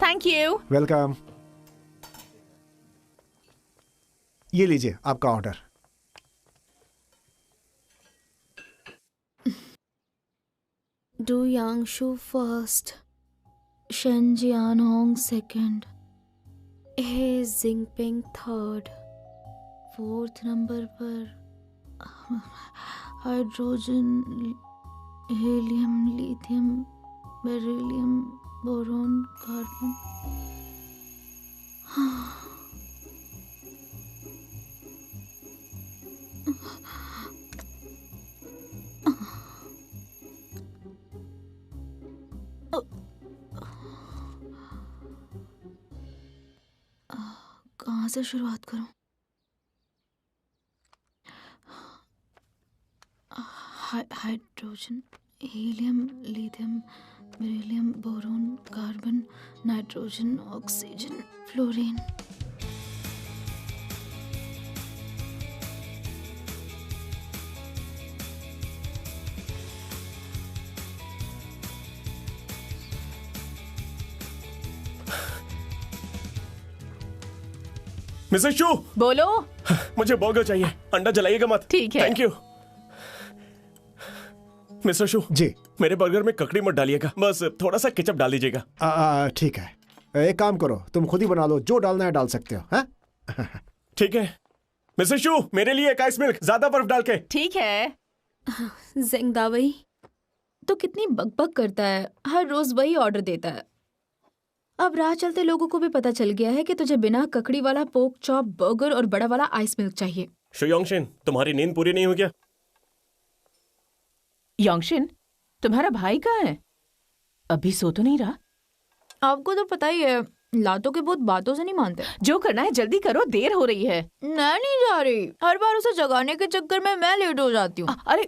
Thank you. Welcome. ये लीजिए आपका order. Du Yangshu first, Shen Jianhong second, He Jingping third, fourth number पर hydrogen, helium, lithium, beryllium, boron, carbon. कहाँ से शुरुआत करूं? Hydrogen, helium, lithium, beryllium, boron, carbon, nitrogen, oxygen, fluorine. Mrs Xu, बोलो। मुझे बर्गर चाहिए, अंडा जलाइएगा मत। ठीक है। Thank you. Mr Xu ji. मेरे बर्गर में ककड़ी मत डालिएगा, बस थोड़ा सा केचप डाल दीजिएगा। ठीक है, एक काम करो, तुम खुद ही बना लो, जो डालना है डाल सकते हो। हाँ ठीक है। मिसेस शू, मेरे लिए एक आइस मिल्क, ज्यादा बर्फ डाल के। ठीक है। ज़ेंगदावई तो कितनी बकबक करता है, हर रोज वही ऑर्डर देता है। अब राह चलते लोगों को भी पता चल गया है कि तुझे बिना ककड़ी वाला पोक चॉप बर्गर और बड़ा वाला आइस मिल्क चाहिए। शुयोंगशिन, तुम्हारी नींद पूरी नहीं हुई क्या? योंगशिन, तुम्हारा भाई कहाँ है? अभी सो तो नहीं रहा? आपको तो पता ही है, लातों के बहुत बातों से नहीं मानते। जो करना है जल्दी करो, देर हो रही है। मैं नहीं जा रही, हर बार उसे जगाने के चक्कर में मैं लेट हो जाती हूँ। अरे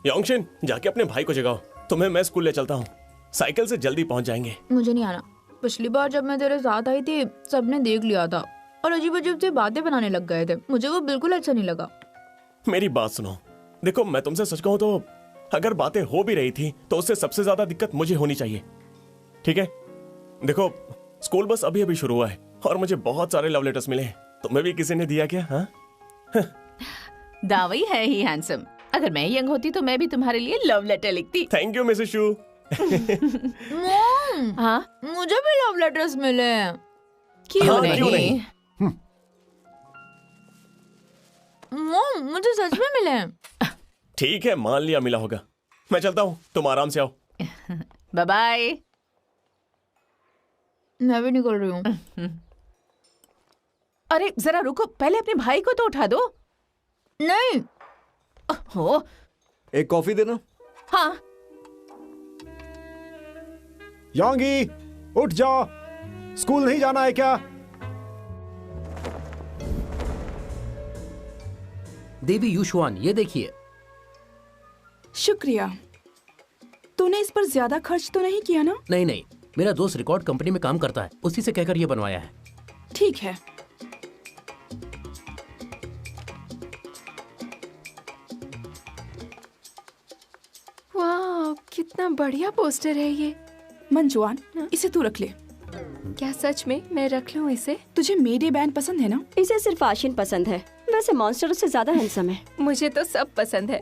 योंगशिन, जाके अपने भाई को जगाओ, तुम्हें मैं स्कूल ले चलता हूँ, साइकिल से जल्दी पहुंच जाएंगे। मुझे नहीं आना। पिछली बार जब मैं तेरे साथ आई थी, सबने देख लिया था और अजीब अजीब से बातें बनाने लग गए थे। मुझे वो बिल्कुल अच्छा नहीं लगा। मेरी बात सुनो, देखो मैं तुमसे सच कहूँ तो अगर बातें हो भी रही थी तो उससे सबसे ज्यादा दिक्कत मुझे होनी चाहिए, ठीक है? देखो स्कूल बस अभी अभी शुरू हुआ है और मुझे बहुत सारे लव लेटर्स मिले हैं। तुम्हें भी किसी ने दिया क्या? हाँ दावई है ही हैंडसम। अगर मैं यंग होती तो मैं भी तुम्हारे लिए लव लेटर लिखती। Thank you Mrs shoe. Mom, हाँ मुझे भी लव लेटर्स मिले हैं। क्यों हाँ, नहीं? क्यों नहीं? मॉम, मुझे सच में मिले हैं। ठीक है, मान लिया मिला होगा। मैं चलता हूँ, तुम आराम से आओ। Bye bye. मैं भी निकल रही हूँ। अरे जरा रुको, पहले अपने भाई को तो उठा दो। नहीं। हो एक कॉफी देना। हाँ। योंगी, उठ जाओ, स्कूल नहीं जाना है क्या? देवी यूशुआन, ये देखिए। शुक्रिया। तूने इस पर ज्यादा खर्च तो नहीं किया ना? नहीं नहीं, मेरा दोस्त रिकॉर्ड कंपनी में काम करता है, उसी से कहकर ये बनवाया है। ठीक है। वाह, कितना बढ़िया पोस्टर है ये। मंजुआन, इसे तू रख ले। क्या सच में मैं रख लूं इसे? तुझे मेडे बैंड पसंद है ना? इसे सिर्फ आशिन पसंद है, वैसे मॉन्स्टर उससे ज्यादा हैंडसम है। मुझे तो सब पसंद है।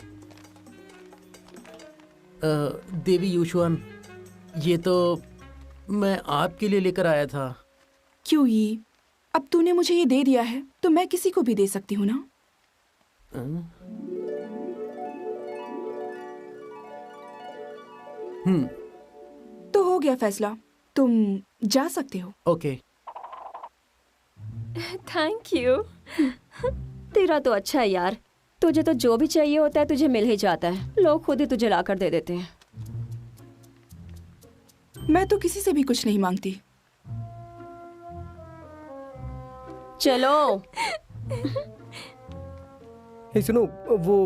देवी यूशुआन, ये तो मैं आपके लिए लेकर आया था। क्यों ही? अब तूने मुझे ये दे दिया है तो मैं किसी को भी दे सकती हूँ ना? तो हो गया फैसला, तुम जा सकते हो। ओके। Thank you. तेरा तो अच्छा है यार, तुझे तो जो भी चाहिए होता है तुझे मिल ही जाता है, लोग खुद ही तुझे लाकर दे देते हैं। मैं तो किसी से भी कुछ नहीं मांगती। चलो। सुनो, वो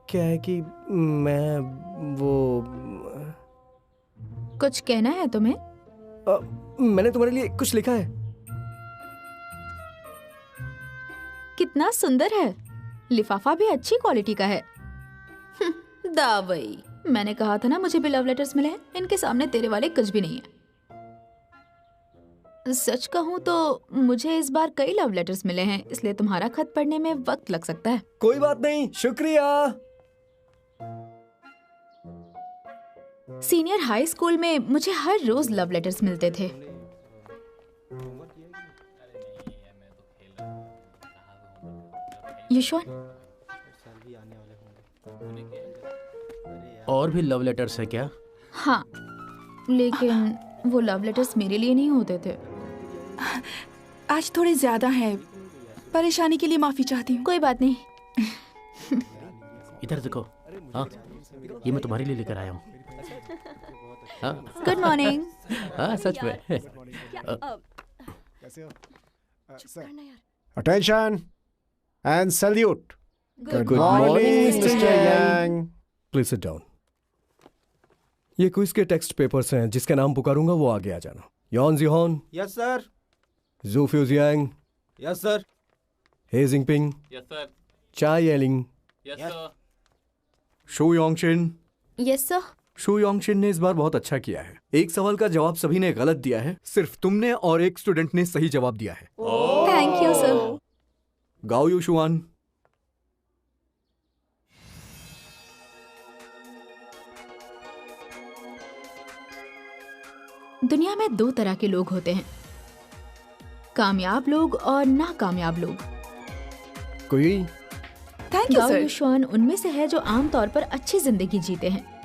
क्या है कि मैं वो कुछ कहना है तुम्हें? मैंने तुम्हारे लिए कुछ लिखा है। कितना सुंदर है, लिफाफा भी अच्छी क्वालिटी का है। दावई, मैंने कहा था ना मुझे भी लव लेटर्स मिले हैं। इनके सामने तेरे वाले कुछ भी नहीं है। सच कहूँ तो मुझे इस बार कई लव लेटर्स मिले हैं, इसलिए तुम्हारा खत पढ़ने में वक्त लग सकता है। कोई बात नहीं, शुक्रिया। सीनियर हाई स्कूल में मुझे हर रोज लव लेटर्स मिलते थे। युशवान, और भी लव लेटर्स है क्या? हाँ, लेकिन वो लव लेटर्स मेरे लिए नहीं होते थे। आज थोड़े ज्यादा है, परेशानी के लिए माफी चाहती हूँ। कोई बात नहीं। इधर देखो। हाँ, ये मैं तुम्हारे लिए लेकर आया हूँ। हाँ, गुड मॉर्निंग। हाँ सच में। Attention and salute. Good morning, Mr Yang. Please sit down. ये क्विज के टेक्स्ट पेपर्स हैं, जिसके नाम पुकारूंगा वो आगे आ जाना। Yan Jihong. Yes sir. Zhu Fujiang. Yes sir. He Jingping. Yes sir. Chai Eling. Yes sir. Xu Yongxin. Yes sir. Xu Yongxin ने इस बार बहुत अच्छा किया है। एक सवाल का जवाब सभी ने गलत दिया है, सिर्फ तुमने और एक स्टूडेंट ने सही जवाब दिया है। Thank you sir. गाओ यूशुआन। दुनिया में दो तरह के लोग होते हैं, कामयाब लोग और नाकामयाब लोग। कोई थैंक यू गाओ सर। युशवान उनमें से है जो आमतौर पर अच्छी जिंदगी जीते हैं।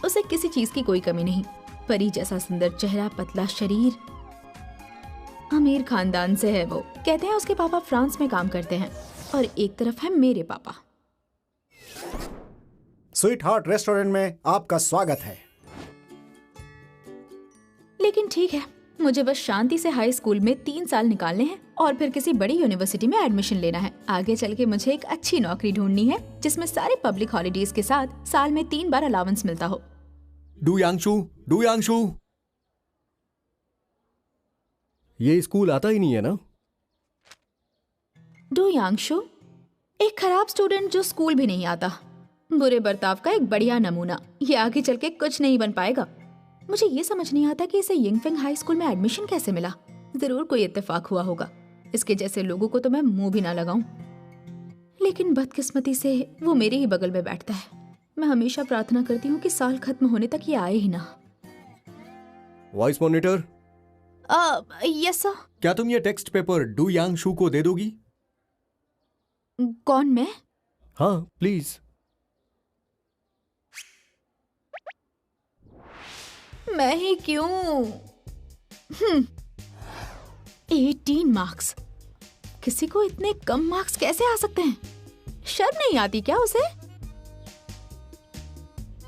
उसे किसी चीज की कोई कमी नहीं, परी जैसा सुंदर चेहरा, पतला शरीर, अमीर खानदान से है वो। कहते हैं उसके पापा फ्रांस में काम करते हैं और एक तरफ है मेरे पापा। स्वीट हार्ट रेस्टोरेंट में आपका स्वागत है। लेकिन ठीक है, मुझे बस शांति से हाई स्कूल में 3 साल निकालने हैं और फिर किसी बड़ी यूनिवर्सिटी में एडमिशन लेना है। आगे चल के मुझे एक अच्छी नौकरी ढूंढनी है जिसमें सारे पब्लिक हॉलीडेज के साथ साल में 3 बार अलाउंस मिलता हो। डू यांगशू। ये स्कूल आता ही नहीं है ना? डू यांगशु, एक खराब स्टूडेंट जो स्कूल भी नहीं आता, बुरे बर्ताव का एक बढ़िया नमूना। ये आगे चल के कुछ नहीं बन पाएगा। मुझे ये समझ नहीं आता कि इसे यिंगफिंग हाई स्कूल में एडमिशन कैसे मिला। जरूर कोई इत्तेफाक हुआ होगा। इसके जैसे लोगों को तो मैं मुंह भी ना लगाऊं। लेकिन बदकिस्मती से वो मेरे ही बगल में बैठता है। मैं हमेशा प्रार्थना करती हूँ कि साल खत्म होने तक ये आए ही ना। Voice monitor. Yes sir. क्या तुम ये टेक्स्ट पेपर डू यांगशू को दे दोगी? कौन, मैं? हाँ प्लीज। मैं ही क्यों? 18 मार्क्स। किसी को इतने कम मार्क्स कैसे आ सकते हैं? शर्म नहीं आती क्या उसे?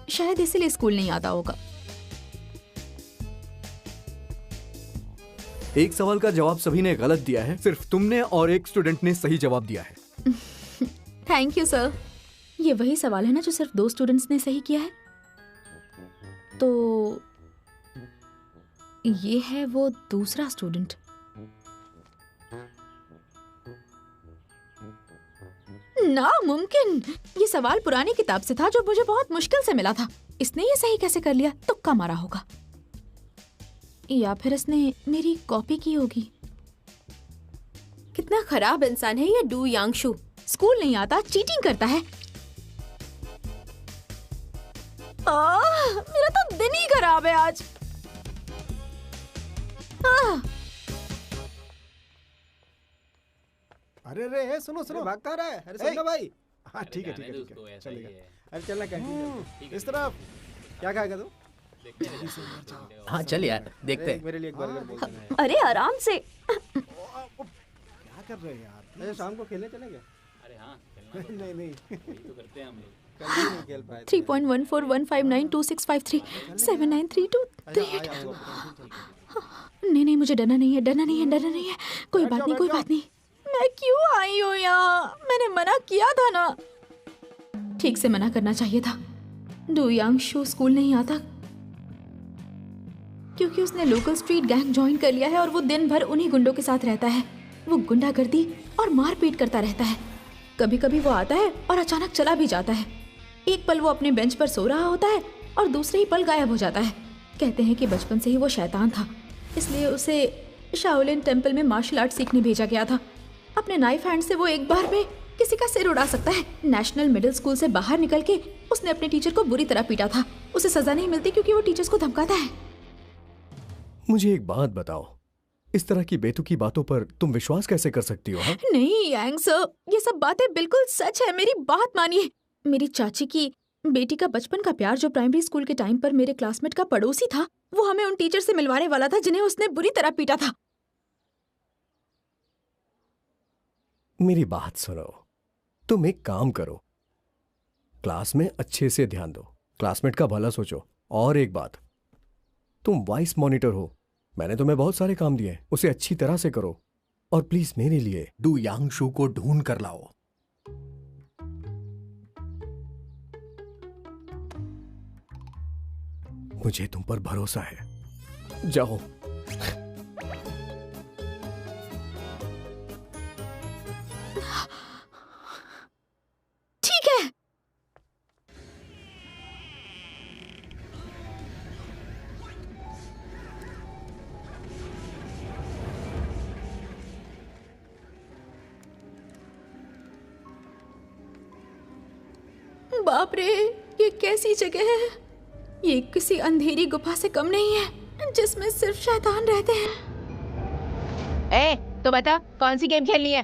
शायद इसीलिए स्कूल नहीं आता होगा। एक सवाल का जवाब सभी ने गलत दिया है, सिर्फ तुमने और एक स्टूडेंट ने सही जवाब दिया है। Thank you sir. ये वही सवाल है ना जो सिर्फ 2 स्टूडेंट्स ने सही किया है? तो ये है वो दूसरा स्टूडेंट। नामुमकिन। ये सवाल पुरानी किताब से था जो मुझे बहुत मुश्किल से मिला था। इसने ये सही कैसे कर लिया? तुक्का मारा होगा, या फिर इसने मेरी कॉपी की होगी। कितना खराब इंसान है ये डू यांगशु। स्कूल नहीं आता, चीटिंग करता है। मेरा तो दिन ही खराब है आज। अरे रे सुनो भागता रहा है। अरे सुनो भाई। हाँ ठीक है चलेगा। अरे चलना कैंटीन इस तरफ। क्या खाएगा तू? हाँ चल यार, देखते हैं। मेरे लिए एक बर्गर बोल देना। अरे आराम से। क्या कर रहे हैं यार? अरे शाम को खेलने चलेंगे? अरे हाँ, नहीं तो करते हैं हम लोग। कल ही नहीं खेल पाए। 3.14159265379323 नहीं, मुझे डरना नहीं है। कोई बात नहीं। मैं क्यों आई हूँ यहाँ? मैंने मना किया था ना। ठीक से मना करना चाहिए था। डू यांगशु स्कूल नहीं आता क्योंकि उसने लोकल स्ट्रीट गैंग ज्वाइन कर लिया है और वो दिन भर उन्हीं गुंडों के साथ रहता है। वो गुंडागर्दी और मारपीट करता रहता है। कभी कभी वो आता है और अचानक चला भी जाता है। एक पल वो अपने बेंच पर सो रहा होता है और दूसरे ही पल गायब हो जाता है। कहते हैं कि बचपन से ही वो शैतान था, इसलिए उसे शाओलिन टेम्पल में मार्शल आर्ट सीखने भेजा गया था। अपने नाइफ हैंड से वो एक बार में किसी का सिर उड़ा सकता है। नेशनल मिडिल स्कूल से बाहर निकल के उसने अपने टीचर को बुरी तरह पीटा था। उसे सजा नहीं मिलती क्योंकि वो टीचर्स को धमकाता है। मुझे एक बात बताओ, इस तरह की बेतुकी बातों पर तुम विश्वास कैसे कर सकती हो? हाँ? नहीं यांग सर, ये सब बातें बिल्कुल सच है। मेरी बात मानिए। मेरी चाची की बेटी का बचपन का प्यार जो प्राइमरी स्कूल के टाइम पर मेरे क्लासमेट का पड़ोसी था, वो हमें उन टीचर से मिलवाने वाला था जिन्हें उसने बुरी तरह पीटा था। मेरी बात सुनो, तुम एक काम करो, क्लास में अच्छे से ध्यान दो, क्लासमेट का भला सोचो। और एक बात, तुम वाइस मॉनिटर हो, मैंने तुम्हें बहुत सारे काम दिए, उसे अच्छी तरह से करो। और प्लीज मेरे लिए डू यांगशू को ढूंढ कर लाओ। मुझे तुम पर भरोसा है, जाओ। ठीक है। बाप रे, ये कैसी जगह है? ये किसी अंधेरी गुफा से कम नहीं है जिसमें सिर्फ शैतान रहते हैं। तो बता, कौन सी गेम खेलनी है?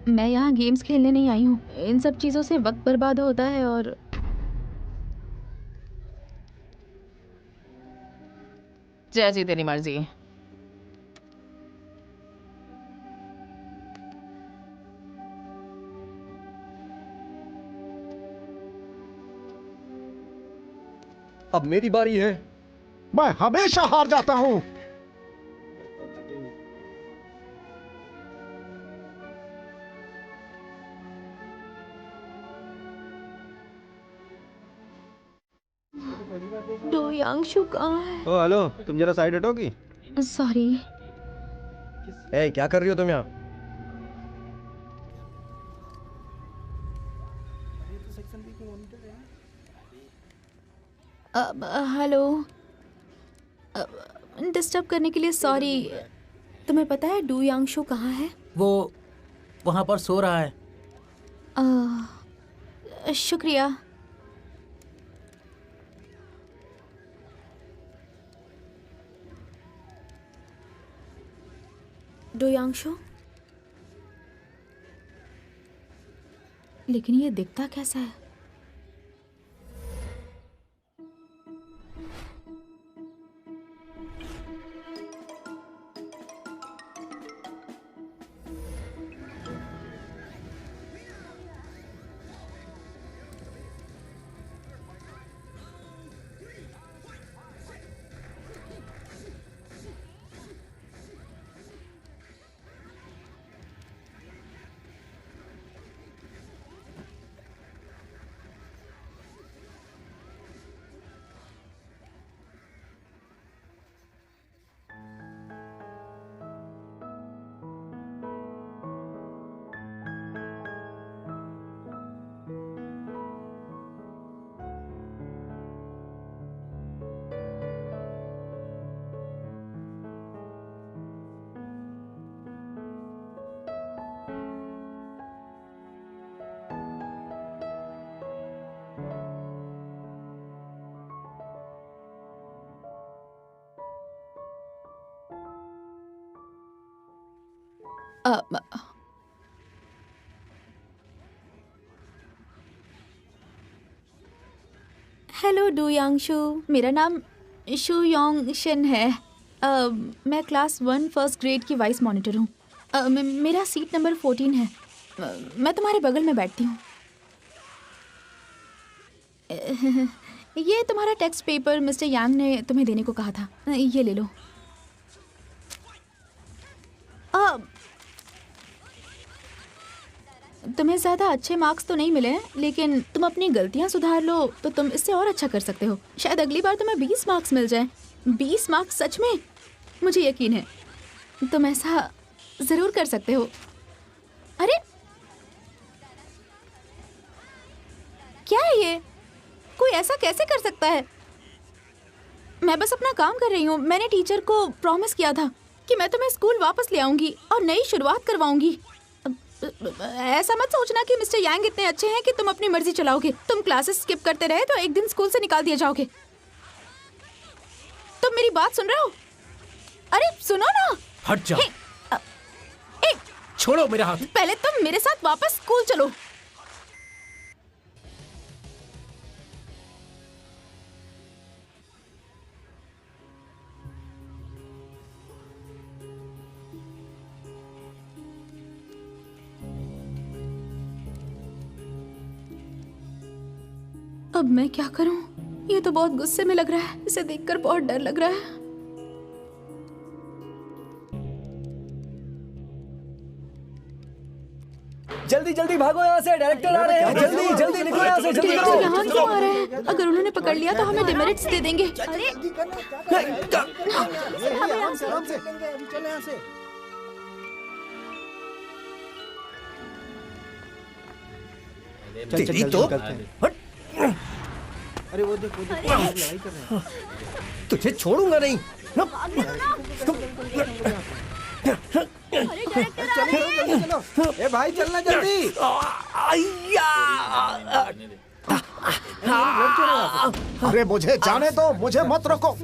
मैं यहाँ गेम्स खेलने नहीं आई हूँ। इन सब चीजों से वक्त बर्बाद होता है। और जैसी तेरी मर्जी। अब मेरी बारी है। मैं हमेशा हार जाता हूँ। डू यांगशू कहाँ है? ओ हेलो, तुम जरा साइड हटोगी? सॉरी। ए, क्या कर रही हो तुम यहाँ? हेलो, डिस्टर्ब करने के लिए सॉरी। तुम्हें पता है डू यांगशू कहाँ है? वो वहाँ पर सो रहा है। शुक्रिया। डू यांगशू, लेकिन ये दिखता कैसा है? हेलो डू यांगशू, मेरा नाम शू योंग शिन है। मैं क्लास 1 फर्स्ट ग्रेड की वाइस मॉनिटर हूँ। मेरा सीट नंबर 14 है। मैं तुम्हारे बगल में बैठती हूँ। ये तुम्हारा टेक्स्ट पेपर मिस्टर यांग ने तुम्हें देने को कहा था। ये ले लो। तुम्हें ज़्यादा अच्छे मार्क्स तो नहीं मिले हैं, लेकिन तुम अपनी गलतियां सुधार लो तो तुम इससे और अच्छा कर सकते हो। शायद अगली बार तुम्हें 20 मार्क्स मिल जाए। 20 मार्क्स सच में? मुझे यकीन है तुम ऐसा ज़रूर कर सकते हो। अरे क्या है ये? कोई ऐसा कैसे कर सकता है? मैं बस अपना काम कर रही हूँ। मैंने टीचर को प्रॉमिस किया था कि मैं तुम्हें स्कूल वापस ले आऊंगी और नई शुरुआत करवाऊंगी। ऐसा मत सोचना कि मिस्टर यांग इतने अच्छे हैं कि तुम अपनी मर्जी चलाओगे। तुम क्लासेस स्किप करते रहे तो एक दिन स्कूल से निकाल दिए जाओगे। तुम मेरी बात सुन रहे हो? अरे सुनो ना। हट जा। छोड़ो मेरा हाथ। पहले तुम मेरे साथ वापस स्कूल चलो। अब मैं क्या करूं? ये तो बहुत गुस्से में लग रहा है। इसे देखकर बहुत डर लग रहा है। जल्दी जल्दी भागो यहाँ से, डायरेक्टर आ रहे हैं। जल्दी जल्दी निकलो यहाँ से, जल्दी डायरेक्टर करो। यहाँ क्यों आ रहे हैं? अगर उन्होंने पकड़ लिया तो हमें डिमेरिट्स दे देंगे। तेरी तो अरे वो देख लड़ाई कर रहे हैं। तुझे छोड़ूंगा नहीं। चलो ए भाई चलना जल्दी। अरे मुझे जाने दो, मुझे मत रोको।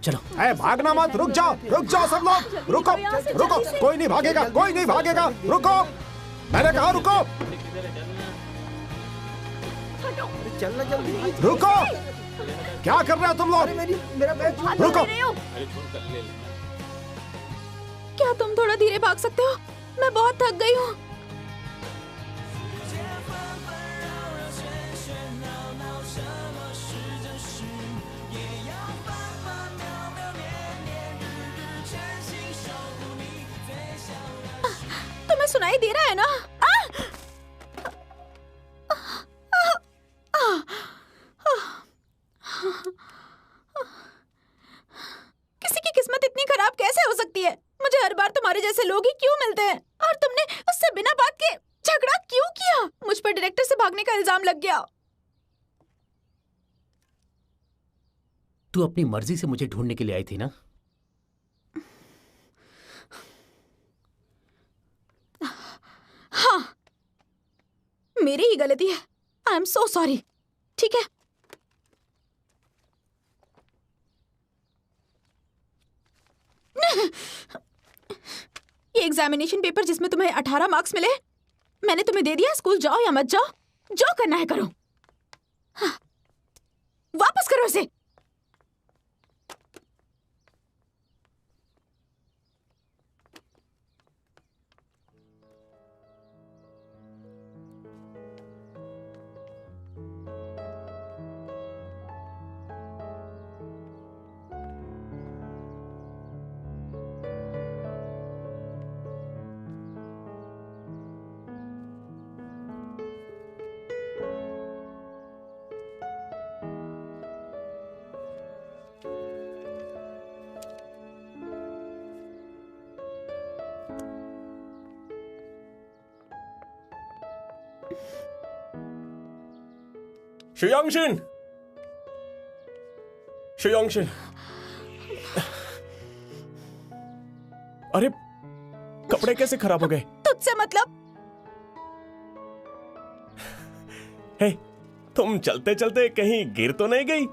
चलो। ए भागना मत, रुक जाओ सब लोग, रुको रुको। कोई नहीं भागेगा, कोई नहीं भागेगा, रुको। मैंने कहा रुको। चलना जल्दी। रुको, क्या कर रहे हो तुम लोग? मेरा बैग रुको। क्या तुम थोड़ा धीरे भाग सकते हो? मैं बहुत थक गई हूँ। तुम्हें सुनाई दे रहा है ना? किसी की किस्मत इतनी खराब कैसे हो सकती है? मुझे हर बार तुम्हारे जैसे लोग ही क्यों मिलते हैं? और तुमने उससे बिना बात के झगड़ा क्यों किया? मुझ पर डायरेक्टर से भागने का इल्जाम लग गया। तू अपनी मर्जी से मुझे ढूंढने के लिए आई थी ना? हाँ, मेरी ही गलती है। I am so sorry. ठीक है, ये एग्जामिनेशन पेपर जिसमें तुम्हें 18 मार्क्स मिले, मैंने तुम्हें दे दिया। स्कूल जाओ या मत जाओ, जो करना है करो। हाँ, वापस करो इसे। शुयांगशिन, शुयांगशिन, अरे कपड़े कैसे खराब हो गए? तुझसे मतलब? हे, तुम चलते चलते कहीं गिर तो नहीं गई?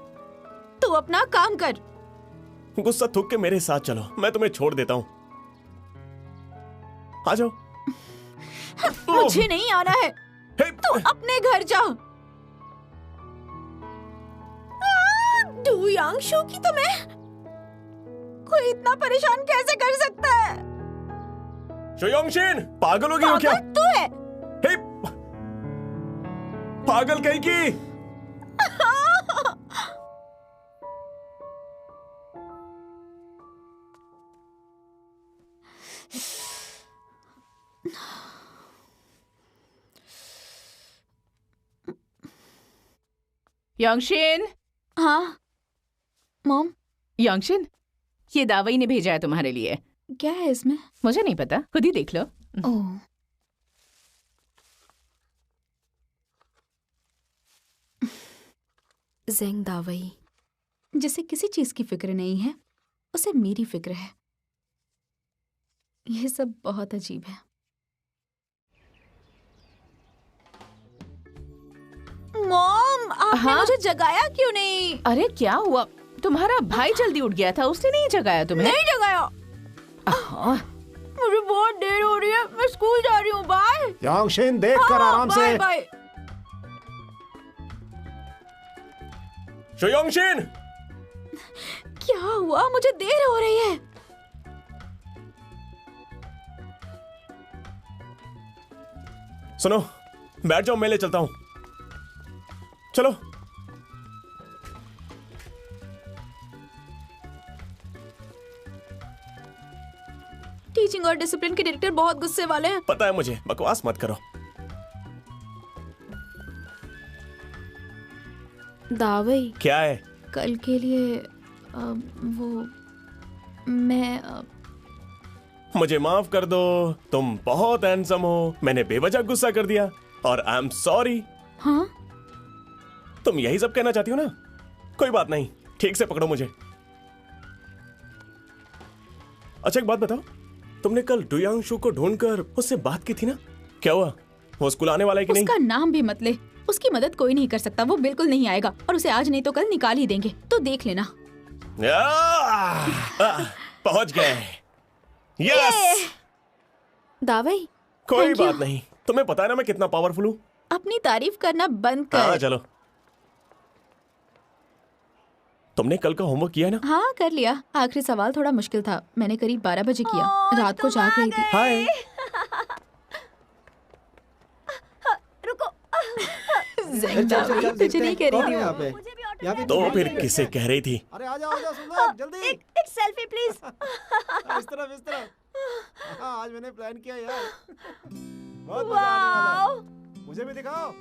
तू अपना काम कर। गुस्सा थूक के मेरे साथ चलो, मैं तुम्हें छोड़ देता हूं। आ जाओ। मुझे नहीं आना है। तू अपने घर जा। डू यांगशू की तुम्हें कोई इतना परेशान कैसे कर सकता है? शुयांगशिन, पागल हो गई हो क्या? तू है। हे, पागल कहीं की। यांगशिन। हाँ मॉम। यांगशिन, ये दावई ने भेजा है तुम्हारे लिए। क्या है इसमें? मुझे नहीं पता, खुद ही देख लो। ओह, ज़ेंग दावई। जिसे किसी चीज की फिक्र नहीं है उसे मेरी फिक्र है। यह सब बहुत अजीब है। मॉम, आपने हाँ? मुझे जगाया क्यों नहीं? अरे क्या हुआ? तुम्हारा भाई जल्दी उठ गया था, उसने नहीं जगाया तुम्हें? नहीं जगाया। हाँ। मुझे बहुत देर हो रही है, मैं स्कूल जा रही हूँ। बाय। यांगशिन देख कर आराम से। Bye bye. शोयांगशिन! क्या हुआ? मुझे देर हो रही है। सुनो, बैठ जाओ, मैं ले चलता हूं। चलो। टीचिंग और डिसिप्लिन के डायरेक्टर बहुत गुस्से वाले हैं। पता है मुझे, बकवास मत करो। दावई, क्या है? कल के लिए वो मैं मुझे माफ कर दो, तुम बहुत हैंडसम हो, मैंने बेवजह गुस्सा कर दिया और आई एम सॉरी। हाँ? तुम यही सब कहना चाहती हो ना? कोई बात नहीं, ठीक से पकड़ो मुझे। अच्छा एक बात बताओ, तुमने कल डुयांगशु को ढूंढकर उससे बात की थी ना? क्या हुआ? वो स्कूल आने वाला है कि नहीं? उसका नाम भी मत ले। उसकी मदद कोई नहीं कर सकता, वो बिल्कुल नहीं आएगा और उसे आज नहीं तो कल निकाल ही देंगे, तो देख लेना। पहुंच गए। यस। दावई, कोई बात नहीं, तुम्हें पता है ना मैं कितना पावरफुल हूँ। अपनी तारीफ करना बंद कर। हाँ चलो। तुमने कल का होमवर्क किया है ना? हाँ कर लिया। आखिरी सवाल थोड़ा मुश्किल था, मैंने करीब 12 बजे किया। रात को जाग रही थी। हाय। रुको। तुझे नहीं कह रही थी यहाँ वो। पे यहाँ पे तो फिर किसे कह रही थी? अरे आ जाओ सुंदर, जल्दी। एक सेल्फी प्लीज। इस तरफ। हाँ, आज मैंने प्लान किया यार, बहुत मजा आने वाला है। मुझे भी दिखाओ।